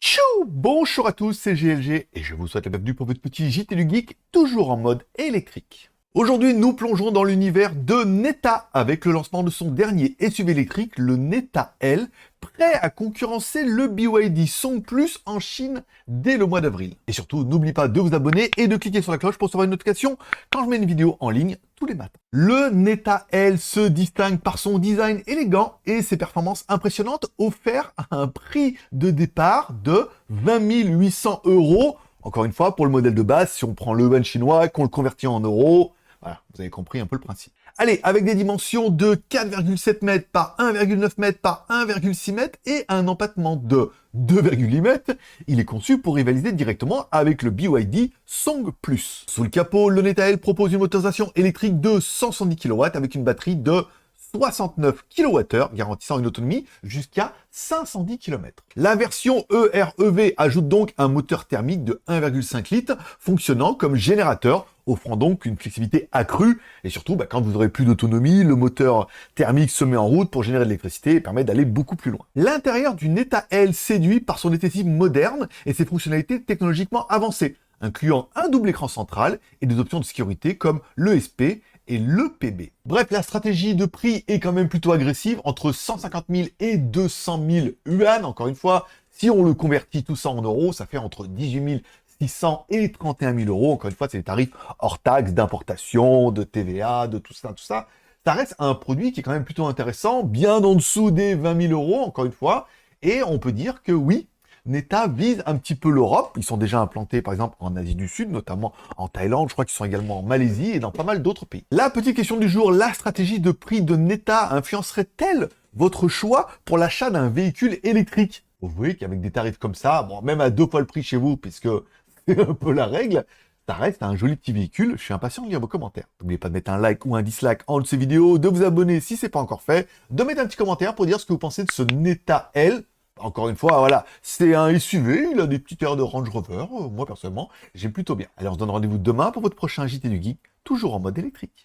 Tchou! Bonjour à tous, c'est GLG et je vous souhaite la bienvenue pour votre petit JT du Geek, toujours en mode électrique. Aujourd'hui, nous plongeons dans l'univers de Neta avec le lancement de son dernier SUV électrique, le Neta L, prêt à concurrencer le BYD Song Plus en Chine dès le mois d'avril. Et surtout, n'oubliez pas de vous abonner et de cliquer sur la cloche pour recevoir une notification quand je mets une vidéo en ligne tous les matins. Le Neta L se distingue par son design élégant et ses performances impressionnantes offertes à un prix de départ de 20 800 €. Encore une fois, pour le modèle de base, si on prend le yuan chinois, qu'on le convertit en euros, voilà, vous avez compris un peu le principe. Allez, avec des dimensions de 4,7 mètres par 1,9 mètres par 1,6 mètres et un empattement de 2,8 mètres, il est conçu pour rivaliser directement avec le BYD Song Plus. Sous le capot, le Neta L propose une motorisation électrique de 170 kW avec une batterie de 69 kWh, garantissant une autonomie jusqu'à 510 km. La version EREV ajoute donc un moteur thermique de 1,5 litres, fonctionnant comme générateur, offrant donc une flexibilité accrue, et surtout, quand vous aurez plus d'autonomie, le moteur thermique se met en route pour générer de l'électricité et permet d'aller beaucoup plus loin. L'intérieur du Neta L séduit par son esthétique moderne et ses fonctionnalités technologiquement avancées, incluant un double écran central et des options de sécurité comme l'ESP et l'EPB. Bref, la stratégie de prix est quand même plutôt agressive, entre 150 000 et 200 000 yuan. Encore une fois, si on le convertit tout ça en euros, ça fait entre 18 600 et 31 000 €. Encore une fois, c'est les tarifs hors taxes, d'importation, de TVA, de tout ça, tout ça. Ça reste un produit qui est quand même plutôt intéressant, bien en dessous des 20 000 €, encore une fois. Et on peut dire que oui, Neta vise un petit peu l'Europe. Ils sont déjà implantés, par exemple, en Asie du Sud, notamment en Thaïlande. Je crois qu'ils sont également en Malaisie et dans pas mal d'autres pays. La petite question du jour, la stratégie de prix de Neta influencerait-elle votre choix pour l'achat d'un véhicule électrique? Vous voyez qu'avec des tarifs comme ça, bon, même à 2 fois le prix chez vous, puisque c'est un peu la règle, ça reste un joli petit véhicule. Je suis impatient de lire vos commentaires. N'oubliez pas de mettre un like ou un dislike en haut de ces vidéos, de vous abonner si c'est pas encore fait, de mettre un petit commentaire pour dire ce que vous pensez de ce Neta L. Encore une fois, voilà, c'est un SUV, il a des petites airs de Range Rover. Moi, personnellement, j'aime plutôt bien. Allez, on se donne rendez-vous demain pour votre prochain JT du Geek, toujours en mode électrique.